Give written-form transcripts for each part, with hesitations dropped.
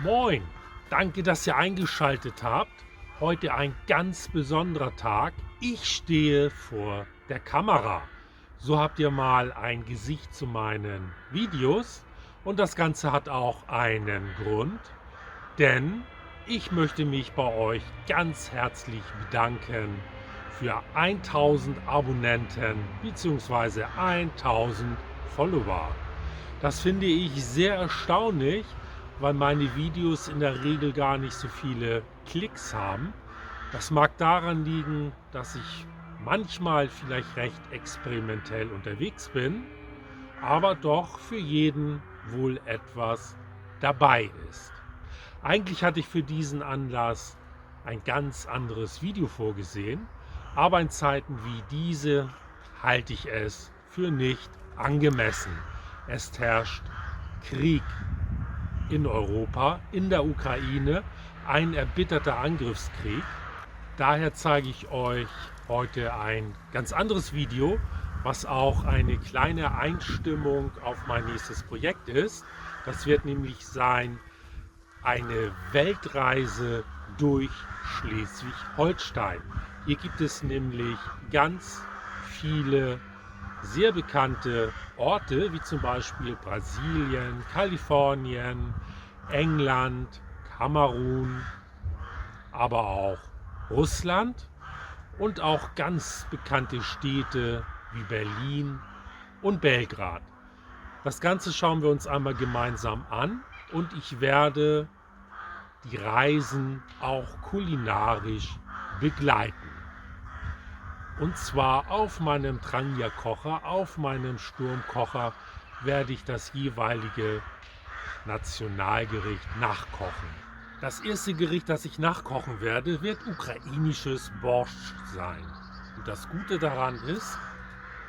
Moin, danke, dass ihr eingeschaltet habt. Heute ein ganz besonderer Tag. Ich stehe vor der Kamera. So habt ihr mal ein Gesicht zu meinen Videos. Und das Ganze hat auch einen Grund, denn ich möchte mich bei euch ganz herzlich bedanken für 1000 Abonnenten bzw. 1000 Follower. Das finde ich sehr erstaunlich, weil meine Videos in der Regel gar nicht so viele Klicks haben. Das mag daran liegen, dass ich manchmal vielleicht recht experimentell unterwegs bin, aber doch für jeden wohl etwas dabei ist. Eigentlich hatte ich für diesen Anlass ein ganz anderes Video vorgesehen, aber in Zeiten wie diese halte ich es für nicht angemessen. Es herrscht Krieg in Europa, in der Ukraine, ein erbitterter Angriffskrieg. Daher zeige ich euch heute ein ganz anderes Video, was auch eine kleine Einstimmung auf mein nächstes Projekt ist. Das wird nämlich sein eine Weltreise durch Schleswig-Holstein. Hier gibt es nämlich ganz viele sehr bekannte Orte, wie zum Beispiel Brasilien, Kalifornien, England, Kamerun, aber auch Russland und auch ganz bekannte Städte wie Berlin und Belgrad. Das Ganze schauen wir uns einmal gemeinsam an und ich werde die Reisen auch kulinarisch begleiten. Und zwar auf meinem Trangia-Kocher, auf meinem Sturmkocher werde ich das jeweilige Nationalgericht nachkochen. Das erste Gericht, das ich nachkochen werde, wird ukrainisches Borscht sein. Und das Gute daran ist,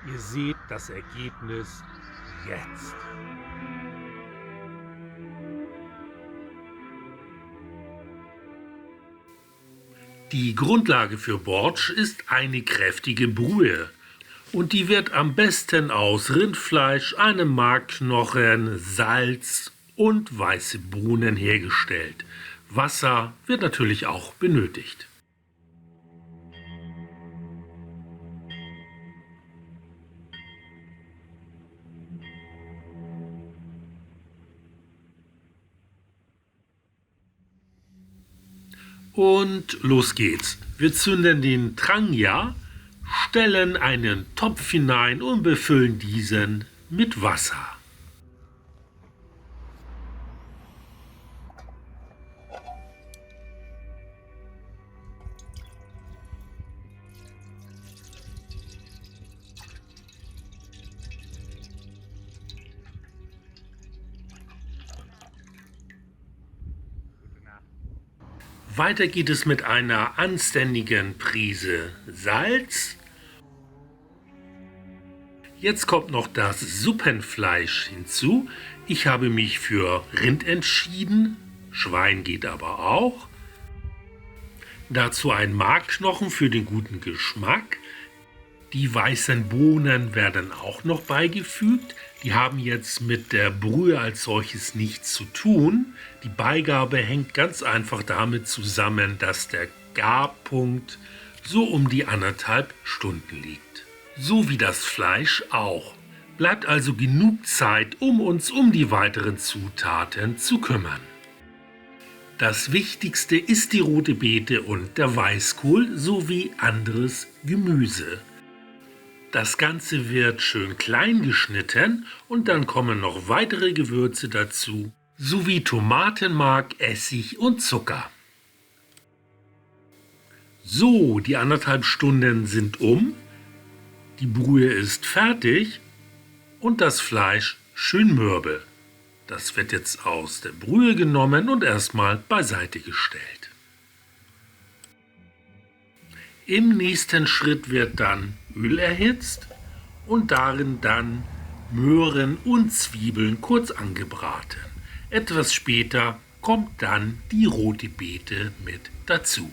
ihr seht das Ergebnis jetzt. Die Grundlage für Borscht ist eine kräftige Brühe und die wird am besten aus Rindfleisch, einem Markknochen, Salz und weiße Bohnen hergestellt. Wasser wird natürlich auch benötigt. Und los geht's. Wir zünden den Trangia, stellen einen Topf hinein und befüllen diesen mit Wasser. Weiter geht es mit einer anständigen Prise Salz. Jetzt kommt noch das Suppenfleisch hinzu. Ich habe mich für Rind entschieden, Schwein geht aber auch. Dazu ein Markknochen für den guten Geschmack. Die weißen Bohnen werden auch noch beigefügt. Die haben jetzt mit der Brühe als solches nichts zu tun. Die Beigabe hängt ganz einfach damit zusammen, dass der Garpunkt so um die 1,5 Stunden liegt. So wie das Fleisch auch. Bleibt also genug Zeit, um uns um die weiteren Zutaten zu kümmern. Das Wichtigste ist die rote Beete und der Weißkohl sowie anderes Gemüse. Das Ganze wird schön klein geschnitten und dann kommen noch weitere Gewürze dazu, sowie Tomatenmark, Essig und Zucker. So, die 1,5 Stunden sind um, die Brühe ist fertig und das Fleisch schön mürbe. Das wird jetzt aus der Brühe genommen und erstmal beiseite gestellt. Im nächsten Schritt wird dann Öl erhitzt und darin dann Möhren und Zwiebeln kurz angebraten. Etwas später kommt dann die rote Beete mit dazu.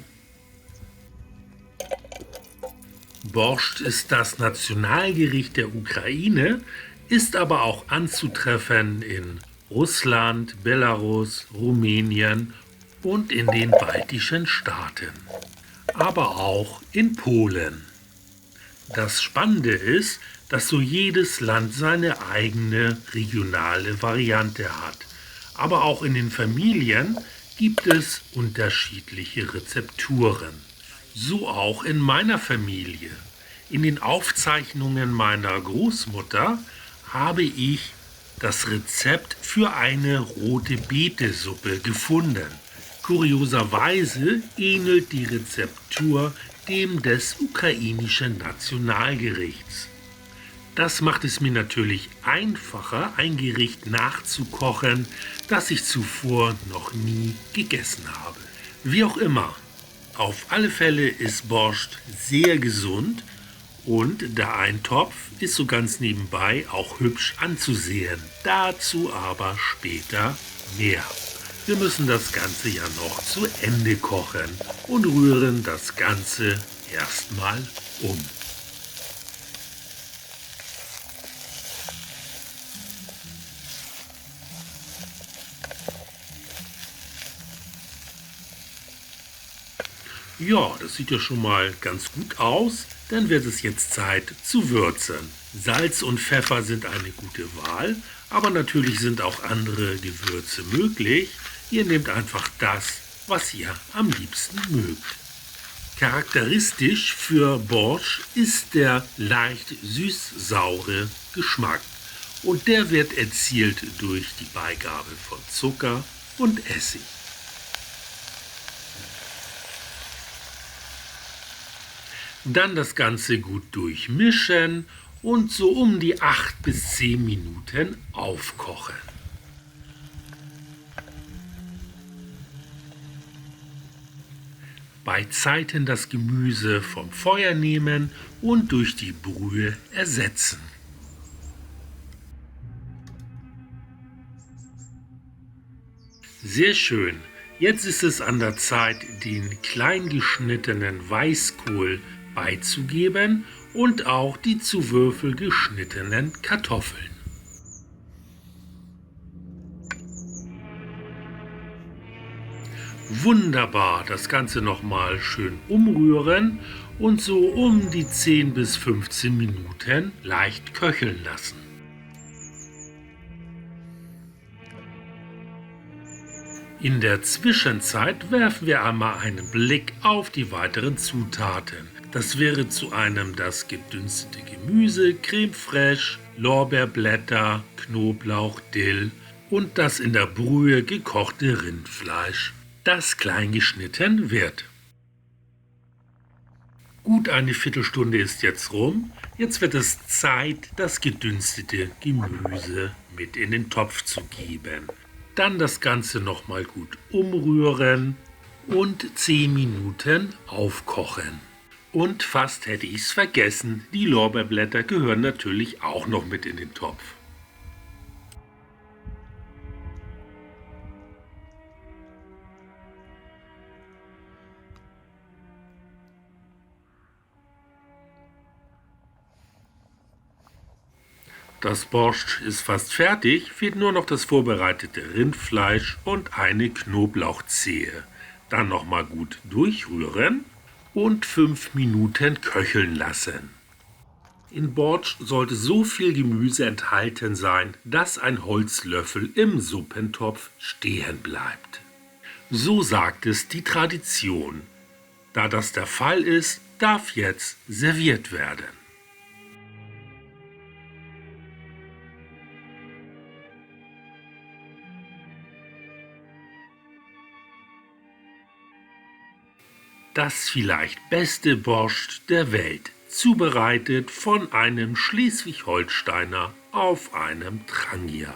Borscht ist das Nationalgericht der Ukraine, ist aber auch anzutreffen in Russland, Belarus, Rumänien und in den baltischen Staaten, aber auch in Polen. Das Spannende ist, dass so jedes Land seine eigene regionale Variante hat. Aber auch in den Familien gibt es unterschiedliche Rezepturen. So auch in meiner Familie. In den Aufzeichnungen meiner Großmutter habe ich das Rezept für eine rote Betesuppe gefunden. Kurioserweise ähnelt die Rezeptur dem des ukrainischen Nationalgerichts. Das macht es mir natürlich einfacher, ein Gericht nachzukochen, das ich zuvor noch nie gegessen habe. Wie auch immer, auf alle Fälle ist Borscht sehr gesund und der Eintopf ist so ganz nebenbei auch hübsch anzusehen. Dazu aber später mehr. Wir müssen das Ganze ja noch zu Ende kochen und rühren das Ganze erstmal um. Ja, das sieht ja schon mal ganz gut aus. Dann wird es jetzt Zeit zu würzen. Salz und Pfeffer sind eine gute Wahl, aber natürlich sind auch andere Gewürze möglich. Ihr nehmt einfach das, was ihr am liebsten mögt. Charakteristisch für Borscht ist der leicht süß-saure Geschmack und der wird erzielt durch die Beigabe von Zucker und Essig. Dann das Ganze gut durchmischen und so um die 8 bis 10 Minuten aufkochen. Bei Zeiten das Gemüse vom Feuer nehmen und durch die Brühe ersetzen. Sehr schön. Jetzt ist es an der Zeit, den klein geschnittenen Weißkohl beizugeben und auch die zu Würfel geschnittenen Kartoffeln. Wunderbar, das Ganze nochmal schön umrühren und so um die 10 bis 15 Minuten leicht köcheln lassen. In der Zwischenzeit werfen wir einmal einen Blick auf die weiteren Zutaten. Das wäre zu einem das gedünstete Gemüse, Creme fraiche, Lorbeerblätter, Knoblauch, Dill und das in der Brühe gekochte Rindfleisch, das klein geschnitten wird. Gut eine Viertelstunde ist jetzt rum. Jetzt wird es Zeit, das gedünstete Gemüse mit in den Topf zu geben. Dann das Ganze nochmal gut umrühren und 10 Minuten aufkochen. Und fast hätte ich es vergessen, die Lorbeerblätter gehören natürlich auch noch mit in den Topf. Das Borscht ist fast fertig, fehlt nur noch das vorbereitete Rindfleisch und eine Knoblauchzehe. Dann nochmal gut durchrühren und 5 Minuten köcheln lassen. In Borscht sollte so viel Gemüse enthalten sein, dass ein Holzlöffel im Suppentopf stehen bleibt. So sagt es die Tradition. Da das der Fall ist, darf jetzt serviert werden. Das vielleicht beste Borscht der Welt, zubereitet von einem Schleswig-Holsteiner auf einem Trangia.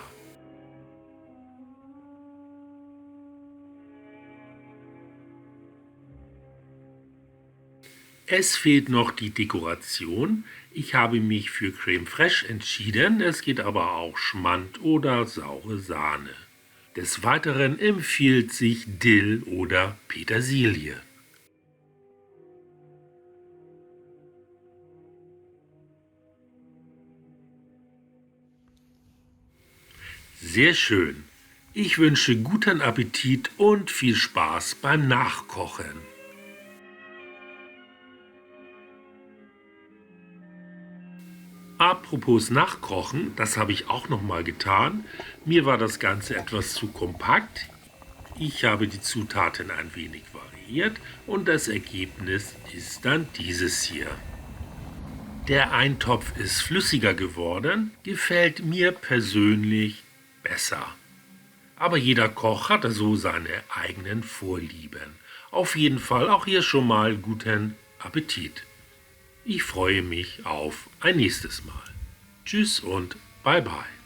Es fehlt noch die Dekoration. Ich habe mich für Creme fraiche entschieden, es geht aber auch Schmand oder saure Sahne. Des Weiteren empfiehlt sich Dill oder Petersilie. Sehr schön. Ich wünsche guten Appetit und viel Spaß beim Nachkochen. Apropos Nachkochen, das habe ich auch noch mal getan. Mir war das Ganze etwas zu kompakt. Ich habe die Zutaten ein wenig variiert und das Ergebnis ist dann dieses hier. Der Eintopf ist flüssiger geworden, gefällt mir persönlich besser. Aber jeder Koch hat so seine eigenen Vorlieben. Auf jeden Fall auch hier schon mal guten Appetit. Ich freue mich auf ein nächstes Mal. Tschüss und bye bye.